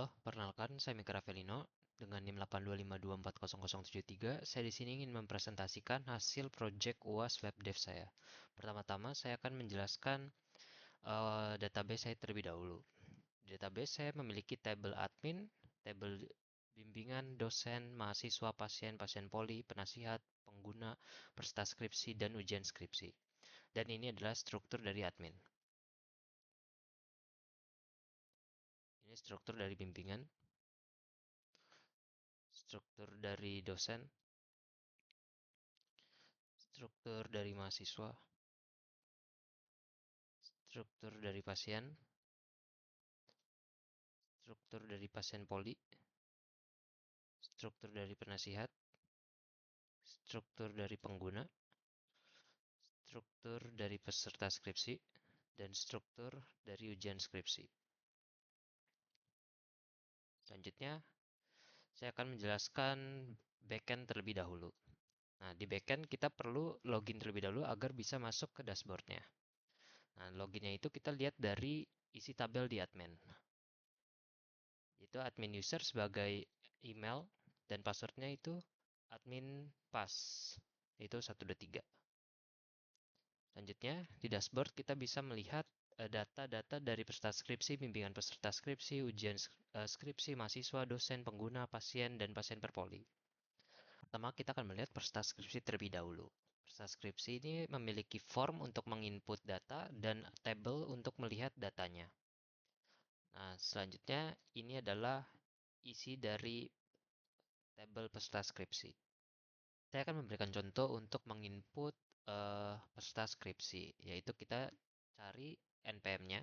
Halo, perkenalkan saya Mika Ravelino dengan NIM 825240073. Saya di sini ingin mempresentasikan hasil proyek UAS WebDev saya. Pertama-tama saya akan menjelaskan database saya terlebih dahulu. Di database saya memiliki tabel admin, tabel bimbingan, dosen, mahasiswa, pasien, pasien poli, penasihat, pengguna, peserta skripsi, dan ujian skripsi. Dan ini adalah struktur dari admin. Ini struktur dari bimbingan, struktur dari dosen, struktur dari mahasiswa, struktur dari pasien, struktur dari pasien poli, struktur dari penasihat, struktur dari pengguna, struktur dari peserta skripsi, dan struktur dari ujian skripsi. Selanjutnya, saya akan menjelaskan backend terlebih dahulu. Nah, di backend kita perlu login terlebih dahulu agar bisa masuk ke dashboardnya. Nah, loginnya itu kita lihat dari isi tabel di admin. Itu admin user sebagai email dan passwordnya itu admin pass, itu 123. Selanjutnya, di dashboard kita bisa melihat data-data dari peserta skripsi, bimbingan peserta skripsi, ujian skripsi, mahasiswa, dosen, pengguna, pasien, dan pasien perpoli. Pertama, kita akan melihat peserta skripsi terlebih dahulu. Peserta skripsi ini memiliki form untuk menginput data dan tabel untuk melihat datanya. Nah, selanjutnya ini adalah isi dari tabel peserta skripsi. Saya akan memberikan contoh untuk menginput peserta skripsi, yaitu kita cari NPM-nya,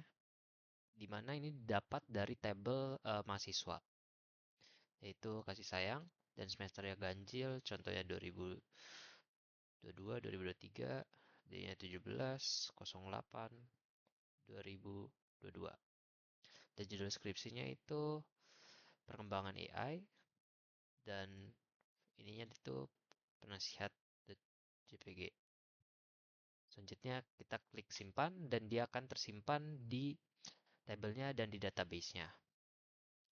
di mana ini dapat dari tabel mahasiswa, yaitu kasih sayang dan semesternya ganjil, contohnya 2022, 2023, D-nya 17, 08, 2022. Dan judul skripsinya itu perkembangan AI, dan ininya itu penasihat JPG. Selanjutnya kita klik simpan dan dia akan tersimpan di tabelnya dan di database-nya.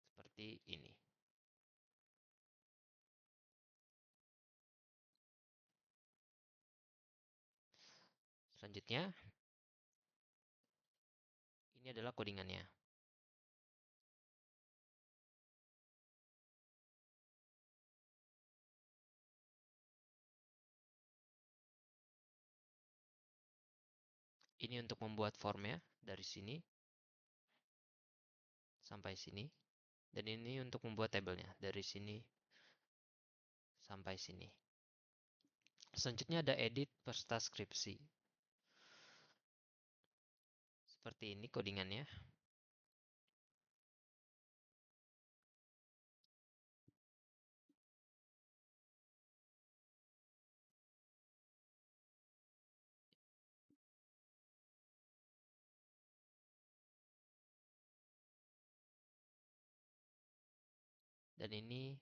Seperti ini. Selanjutnya, ini adalah codingannya. Ini untuk membuat formnya dari sini sampai sini. Dan ini untuk membuat tabelnya dari sini sampai sini. Selanjutnya ada edit peserta skripsi. Seperti ini codingannya. Dan ini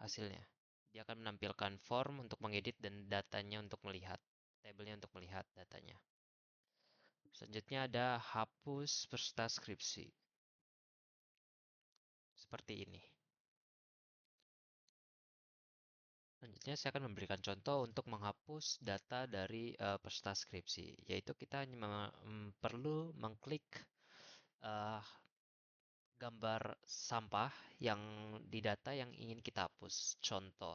hasilnya. Dia akan menampilkan form untuk mengedit dan datanya untuk melihat. Tabelnya untuk melihat datanya. Selanjutnya ada hapus peserta skripsi. Seperti ini. Selanjutnya saya akan memberikan contoh untuk menghapus data dari peserta skripsi, yaitu kita perlu mengklik uh, gambar sampah yang di data yang ingin kita hapus. Contoh,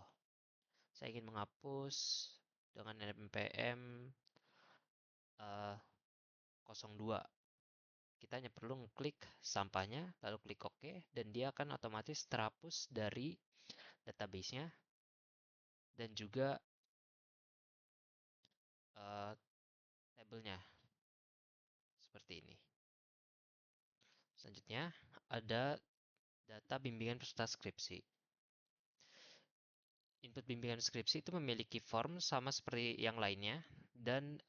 saya ingin menghapus dengan npm 02. Kita hanya perlu mengklik sampahnya, lalu klik OK, dan dia akan otomatis terhapus dari database-nya dan juga tabelnya seperti ini. Selanjutnya ada data bimbingan peserta skripsi. Input bimbingan skripsi itu memiliki form sama seperti yang lainnya dan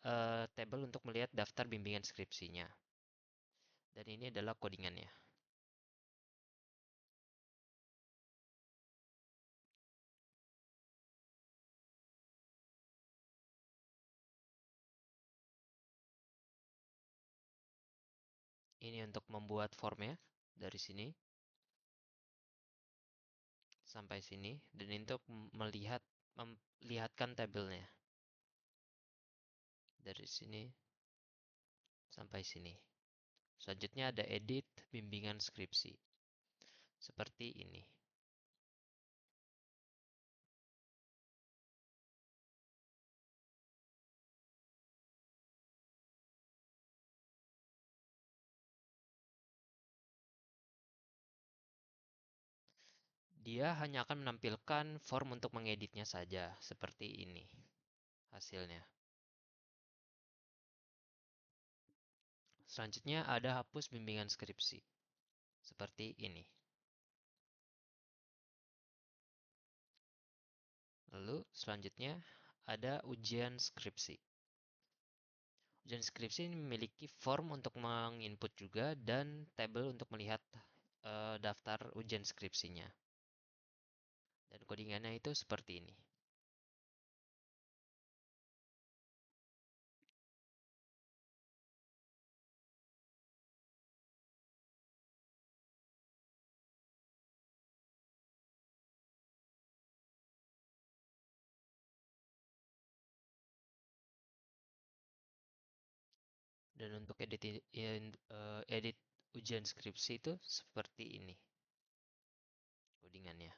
tabel untuk melihat daftar bimbingan skripsinya. Dan ini adalah codingannya. Ini untuk membuat formnya dari sini. sampai sini, dan untuk melihatkan tabelnya dari sini sampai sini. Selanjutnya ada edit bimbingan skripsi. Seperti ini. Dia hanya akan menampilkan form untuk mengeditnya saja, seperti ini hasilnya. Selanjutnya ada hapus bimbingan skripsi, seperti ini. Lalu selanjutnya ada ujian skripsi. Ujian skripsi ini memiliki form untuk menginput juga dan tabel untuk melihat daftar ujian skripsinya. Dan codingannya itu seperti ini. Dan untuk edit ujian skripsi itu seperti ini codingannya.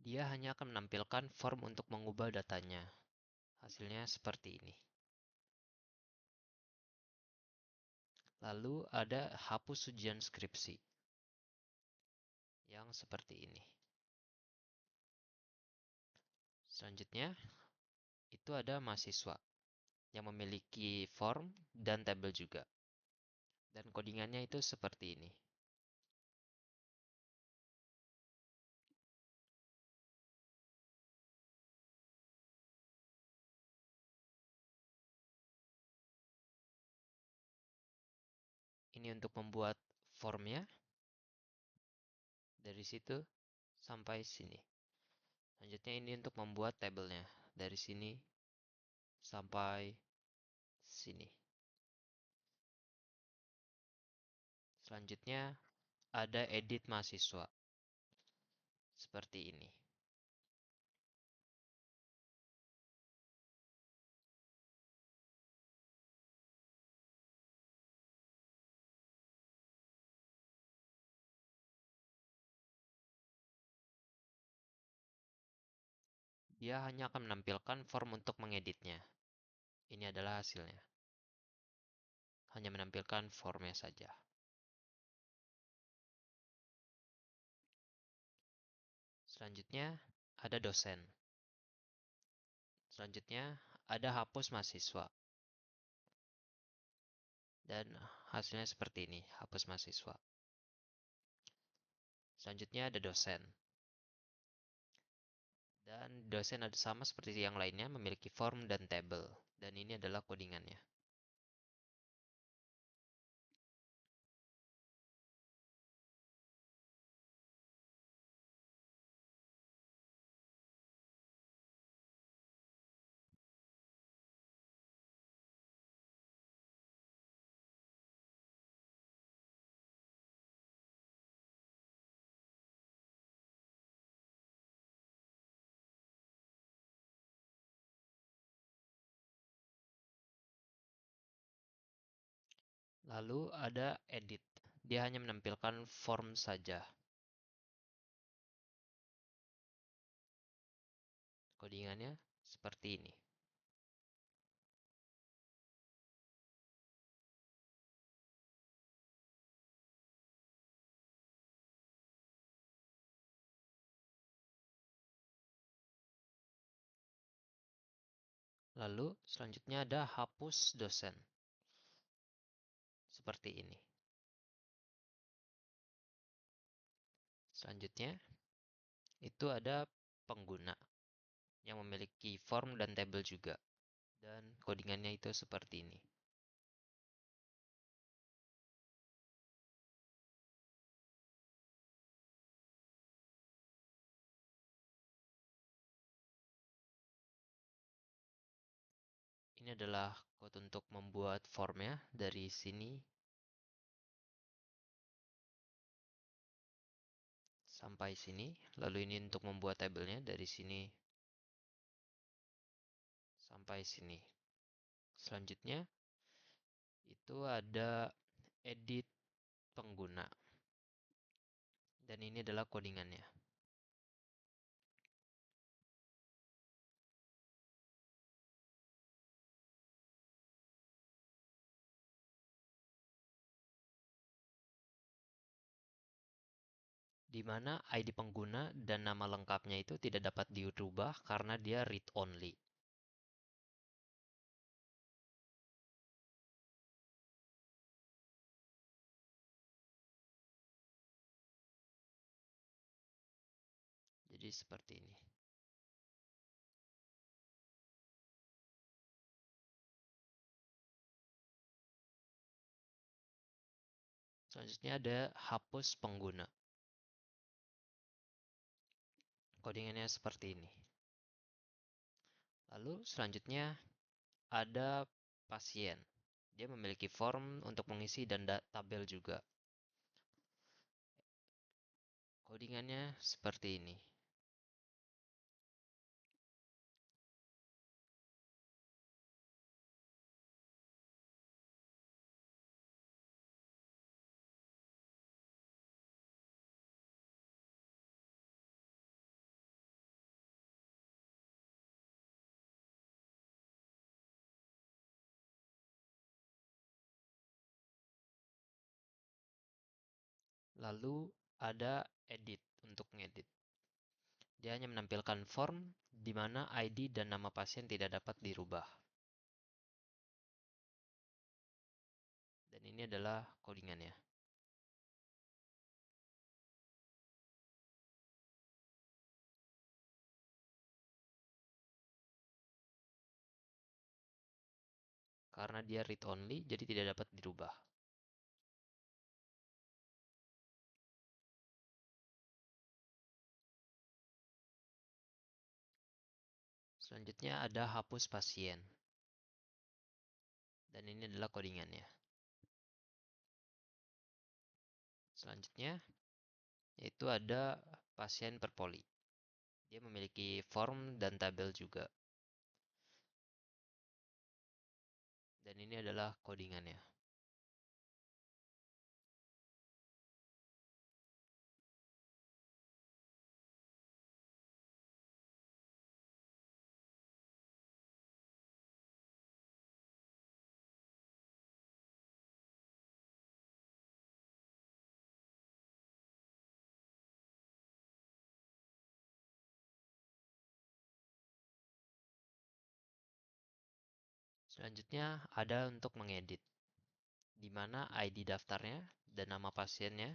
Dia hanya akan menampilkan form untuk mengubah datanya. Hasilnya seperti ini. Lalu ada hapus ujian skripsi. Yang seperti ini. Selanjutnya, itu ada mahasiswa yang memiliki form dan tabel juga. Dan codingannya itu seperti ini. Ini untuk membuat formnya. Dari situ sampai sini. Selanjutnya ini untuk membuat tabelnya. Dari sini sampai sini. Selanjutnya ada edit mahasiswa. Seperti ini. Dia hanya akan menampilkan form untuk mengeditnya. Ini adalah hasilnya. Hanya menampilkan formnya saja. Selanjutnya ada dosen. Selanjutnya ada hapus mahasiswa. Dan hasilnya seperti ini, hapus mahasiswa. Selanjutnya ada dosen. Dan dosen ada sama seperti yang lainnya, memiliki form dan tabel. Dan ini adalah codingannya. Lalu ada edit. Dia hanya menampilkan form saja. Codingannya seperti ini. Lalu selanjutnya ada hapus dosen. Seperti ini. Selanjutnya itu ada pengguna yang memiliki form dan tabel juga. Dan codingannya itu seperti ini. Ini adalah code untuk membuat formnya dari sini sampai sini. Lalu ini untuk membuat tabelnya dari sini sampai sini. Selanjutnya itu ada edit pengguna. Dan ini adalah codingannya. Di mana ID pengguna dan nama lengkapnya itu tidak dapat dirubah karena dia read only. Jadi seperti ini. Selanjutnya ada hapus pengguna. Codingannya seperti ini. Lalu selanjutnya ada pasien. Dia memiliki form untuk mengisi dan tabel juga. Codingannya seperti ini. Lalu ada edit untuk ngedit. Dia hanya menampilkan form di mana ID dan nama pasien tidak dapat dirubah. Dan ini adalah codingannya. Karena dia read only, jadi tidak dapat dirubah. Selanjutnya ada hapus pasien. Dan ini adalah codingannya. Selanjutnya, yaitu ada pasien per poli. Dia memiliki form dan tabel juga. Dan ini adalah codingannya. Selanjutnya ada untuk mengedit, di mana ID daftarnya dan nama pasiennya,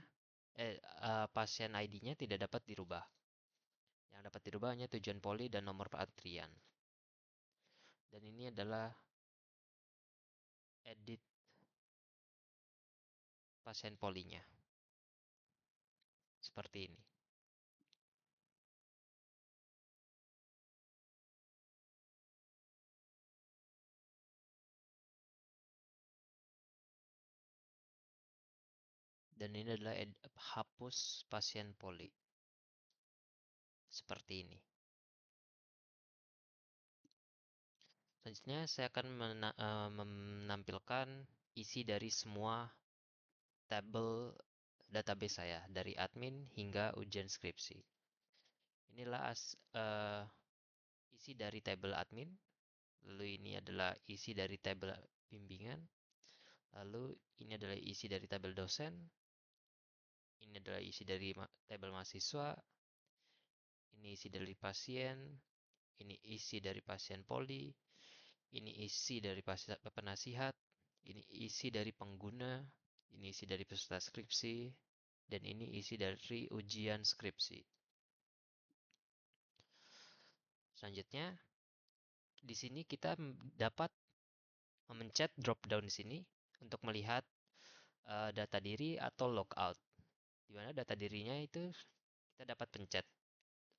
pasien ID-nya tidak dapat dirubah. Yang dapat dirubah hanya tujuan poli dan nomor antrian. Dan ini adalah edit pasien polinya. Seperti ini. Dan ini adalah hapus pasien poli. Seperti ini. Selanjutnya saya akan menampilkan isi dari semua tabel database saya, dari admin hingga ujian skripsi. Inilah isi dari tabel admin, lalu ini adalah isi dari tabel bimbingan, lalu ini adalah isi dari tabel dosen, ini adalah isi dari tabel mahasiswa, ini isi dari pasien, ini isi dari pasien poli, ini isi dari penasihat, ini isi dari pengguna, ini isi dari peserta skripsi, dan ini isi dari ujian skripsi. Selanjutnya, di sini kita dapat memencet drop down di sini untuk melihat data diri atau logout. Di mana data dirinya itu kita dapat pencet,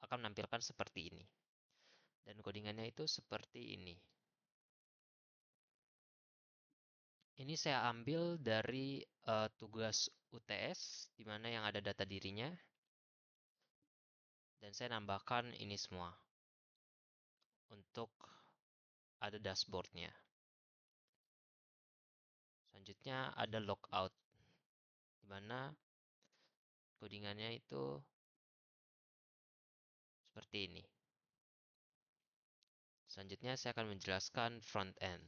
akan menampilkan seperti ini. Dan codingannya itu seperti ini. Ini saya ambil dari tugas UTS, di mana yang ada data dirinya, dan saya nambahkan ini semua untuk ada dashboardnya. Selanjutnya ada logout, di mana codingannya itu seperti ini. Selanjutnya saya akan menjelaskan front end.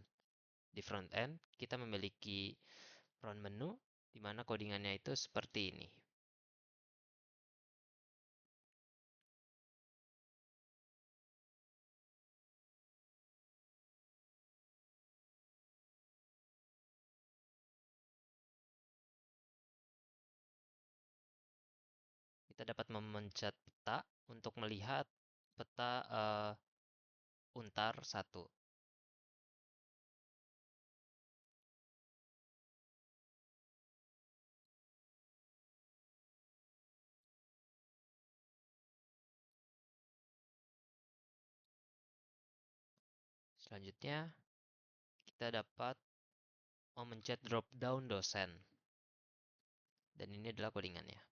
Di front end, kita memiliki front menu, di mana codingannya itu seperti ini. Kita dapat memencet peta untuk melihat peta untar 1. Selanjutnya, kita dapat memencet drop down dosen. Dan ini adalah codingannya.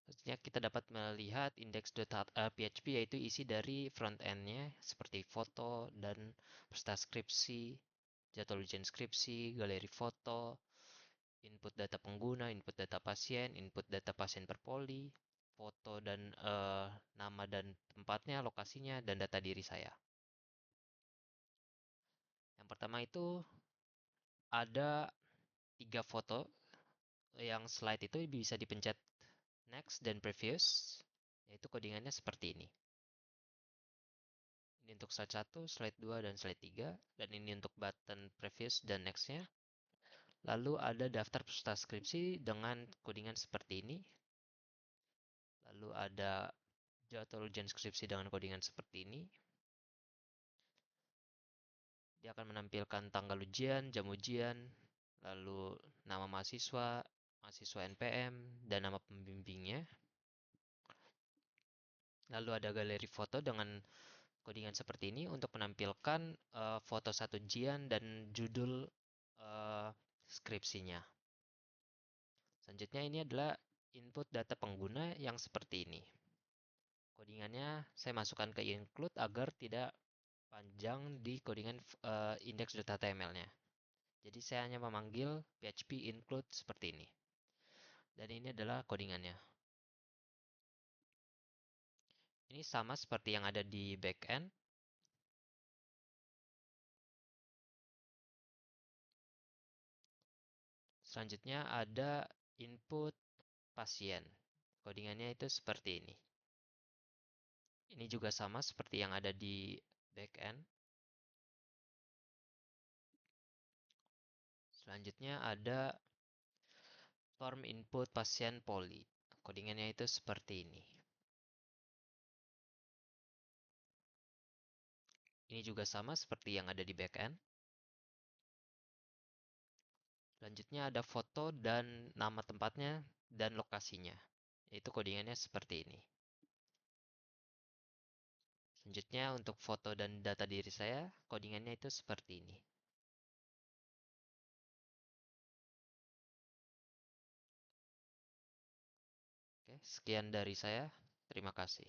Selanjutnya kita dapat melihat index.php, yaitu isi dari front end-nya seperti foto dan peserta skripsi, jadwal ujian skripsi, galeri foto, input data pengguna, input data pasien, input data pasien per poli, foto dan nama dan tempatnya, lokasinya, dan data diri saya. Yang pertama itu ada 3 foto. Yang slide itu bisa dipencet next dan previous, yaitu codingannya seperti ini. Ini untuk slide 1, slide 2, dan slide 3, dan ini untuk button previous dan next-nya. Lalu ada daftar peserta skripsi dengan codingan seperti ini. Lalu ada jadwal ujian skripsi dengan codingan seperti ini. Dia akan menampilkan tanggal ujian, jam ujian, lalu nama mahasiswa, mahasiswa NPM, dan nama pembimbingnya. Lalu ada galeri foto dengan codingan seperti ini untuk menampilkan foto satu ujian dan judul skripsinya. Selanjutnya ini adalah input data pengguna yang seperti ini. Codingannya saya masukkan ke include agar tidak panjang di codingan index.html-nya. Jadi saya hanya memanggil php include seperti ini. Dan ini adalah codingannya. Ini sama seperti yang ada di backend. Selanjutnya ada input pasien. Codingannya itu seperti ini. Ini juga sama seperti yang ada di backend. Selanjutnya ada form input pasien poli. Codingannya itu seperti ini. Ini juga sama seperti yang ada di backend. Selanjutnya ada foto dan nama tempatnya dan lokasinya. Yaitu codingannya seperti ini. Selanjutnya untuk foto dan data diri saya, codingannya itu seperti ini. Oke, sekian dari saya. Terima kasih.